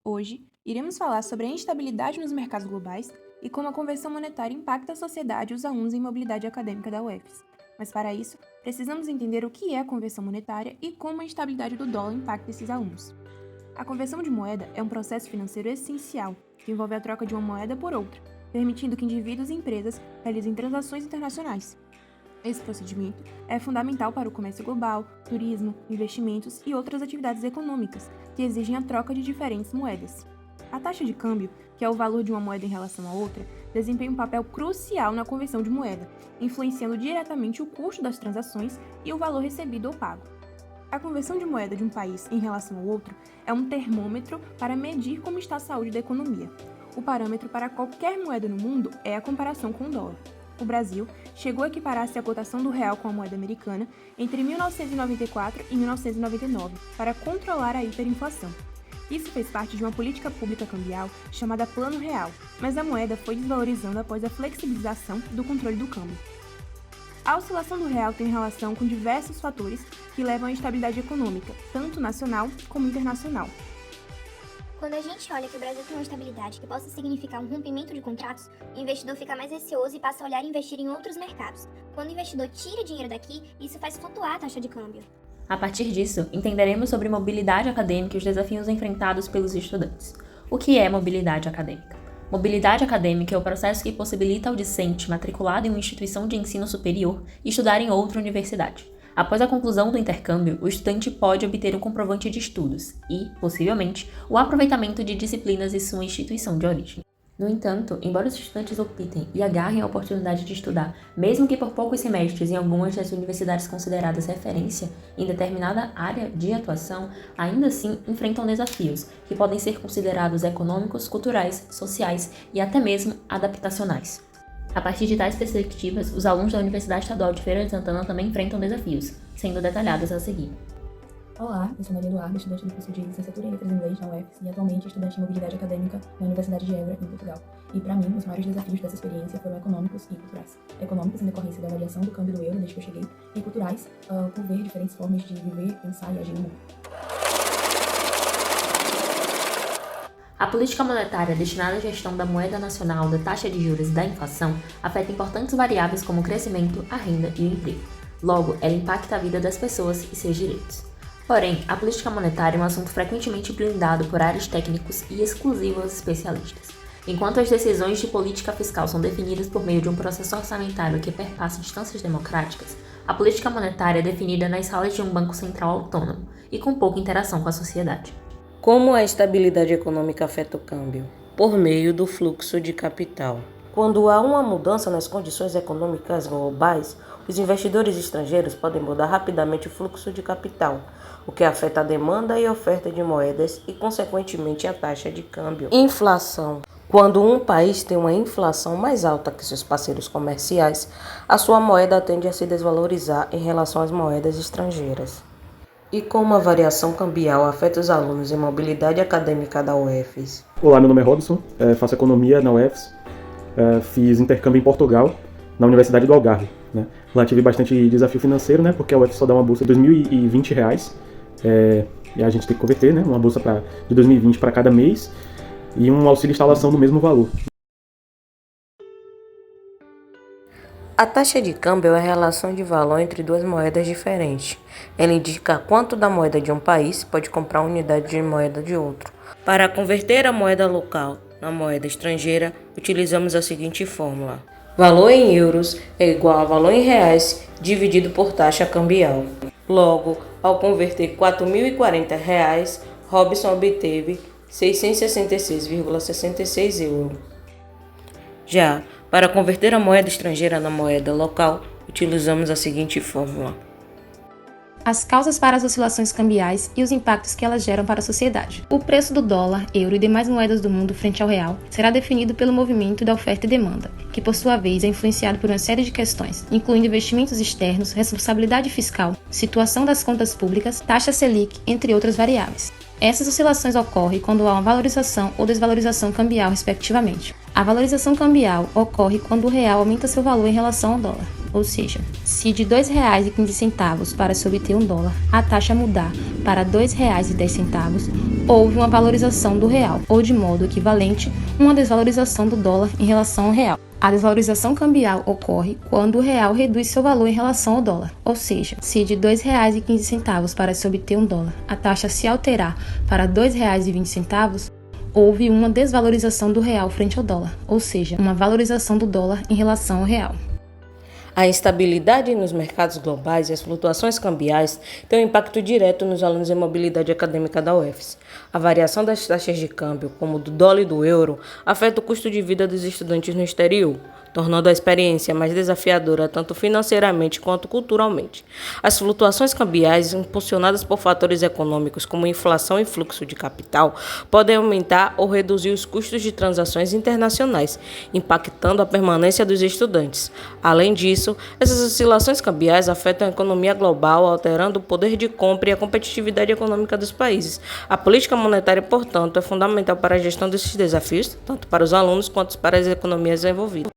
Hoje, iremos falar sobre a instabilidade nos mercados globais e como a conversão monetária impacta a sociedade e os alunos em mobilidade acadêmica da UFES. Mas para isso, precisamos entender o que é a conversão monetária e como a instabilidade do dólar impacta esses alunos. A conversão de moeda é um processo financeiro essencial que envolve a troca de uma moeda por outra, permitindo que indivíduos e empresas realizem transações internacionais. Esse procedimento é fundamental para o comércio global, turismo, investimentos e outras atividades econômicas que exigem a troca de diferentes moedas. A taxa de câmbio, que é o valor de uma moeda em relação a outra, desempenha um papel crucial na conversão de moeda, influenciando diretamente o custo das transações e o valor recebido ou pago. A conversão de moeda de um país em relação ao outro é um termômetro para medir como está a saúde da economia. O parâmetro para qualquer moeda no mundo é a comparação com o dólar. O Brasil chegou a equiparar-se à cotação do real com a moeda americana entre 1994 e 1999 para controlar a hiperinflação. Isso fez parte de uma política pública cambial chamada Plano Real, mas a moeda foi desvalorizando após a flexibilização do controle do câmbio. A oscilação do real tem relação com diversos fatores que levam à instabilidade econômica, tanto nacional como internacional. Quando a gente olha que o Brasil tem uma estabilidade que possa significar um rompimento de contratos, o investidor fica mais receoso e passa a olhar e investir em outros mercados. Quando o investidor tira dinheiro daqui, isso faz flutuar a taxa de câmbio. A partir disso, entenderemos sobre mobilidade acadêmica e os desafios enfrentados pelos estudantes. O que é mobilidade acadêmica? Mobilidade acadêmica é o processo que possibilita ao discente matriculado em uma instituição de ensino superior estudar em outra universidade. Após a conclusão do intercâmbio, o estudante pode obter um comprovante de estudos e, possivelmente, o aproveitamento de disciplinas em sua instituição de origem. No entanto, embora os estudantes optem e agarrem a oportunidade de estudar, mesmo que por poucos semestres em algumas das universidades consideradas referência em determinada área de atuação, ainda assim enfrentam desafios que podem ser considerados econômicos, culturais, sociais e até mesmo adaptacionais. A partir de tais perspectivas, os alunos da Universidade Estadual de Feira de Santana também enfrentam desafios, sendo detalhados a seguir. Olá, eu sou Maria Eduarda, estudante do curso de Licenciatura em Letras em Inglês na UFES e atualmente estudante em Mobilidade Acadêmica na Universidade de Évora, em Portugal. E para mim, os maiores desafios dessa experiência foram econômicos e culturais. Econômicos em decorrência da variação do câmbio do euro desde que eu cheguei, e culturais por ver diferentes formas de viver, pensar e agir no mundo. A política monetária destinada à gestão da moeda nacional, da taxa de juros e da inflação afeta importantes variáveis como o crescimento, a renda e o emprego. Logo, ela impacta a vida das pessoas e seus direitos. Porém, a política monetária é um assunto frequentemente blindado por áreas técnicos e exclusivos aos especialistas. Enquanto as decisões de política fiscal são definidas por meio de um processo orçamentário que perpassa instâncias democráticas, a política monetária é definida nas salas de um banco central autônomo e com pouca interação com a sociedade. Como a estabilidade econômica afeta o câmbio? Por meio do fluxo de capital. Quando há uma mudança nas condições econômicas globais, os investidores estrangeiros podem mudar rapidamente o fluxo de capital, o que afeta a demanda e a oferta de moedas e, consequentemente, a taxa de câmbio. Inflação. Quando um país tem uma inflação mais alta que seus parceiros comerciais, a sua moeda tende a se desvalorizar em relação às moedas estrangeiras. E como a variação cambial afeta os alunos em mobilidade acadêmica da UFES? Olá, meu nome é Robson, faço economia na UFES, fiz intercâmbio em Portugal, na Universidade do Algarve. Lá tive bastante desafio financeiro, porque a UFES só dá uma bolsa de R$ 2.020, e a gente tem que converter, uma bolsa de 2020 para cada mês e um auxílio instalação no mesmo valor. A taxa de câmbio é a relação de valor entre duas moedas diferentes. Ela indica quanto da moeda de um país pode comprar uma unidade de moeda de outro. Para converter a moeda local na moeda estrangeira, utilizamos a seguinte fórmula. Valor em euros é igual a valor em reais dividido por taxa cambial. Logo, ao converter R$ 4.040, Robson obteve 666,66 euros. Já para converter a moeda estrangeira na moeda local, utilizamos a seguinte fórmula. As causas para as oscilações cambiais e os impactos que elas geram para a sociedade. O preço do dólar, euro e demais moedas do mundo frente ao real será definido pelo movimento da oferta e demanda, que por sua vez é influenciado por uma série de questões, incluindo investimentos externos, responsabilidade fiscal, situação das contas públicas, taxa Selic, entre outras variáveis. Essas oscilações ocorrem quando há uma valorização ou desvalorização cambial, respectivamente. A valorização cambial ocorre quando o real aumenta seu valor em relação ao dólar. Ou seja, se de R$ 2,15 para se obter $1, a taxa mudar para R$ 2,10, houve uma valorização do real, ou de modo equivalente, uma desvalorização do dólar em relação ao real. A desvalorização cambial ocorre quando o real reduz seu valor em relação ao dólar, ou seja, se de R$ 2,15 para se obter $1, a taxa se alterar para R$ 2,20, houve uma desvalorização do real frente ao dólar, ou seja, uma valorização do dólar em relação ao real. A instabilidade nos mercados globais e as flutuações cambiais têm um impacto direto nos alunos em mobilidade acadêmica da UFES. A variação das taxas de câmbio, como do dólar e do euro, afeta o custo de vida dos estudantes no exterior, tornando a experiência mais desafiadora tanto financeiramente quanto culturalmente. As flutuações cambiais, impulsionadas por fatores econômicos como inflação e fluxo de capital, podem aumentar ou reduzir os custos de transações internacionais, impactando a permanência dos estudantes. Além disso, essas oscilações cambiais afetam a economia global, alterando o poder de compra e a competitividade econômica dos países. A política monetária, portanto, é fundamental para a gestão desses desafios, tanto para os alunos quanto para as economias envolvidas.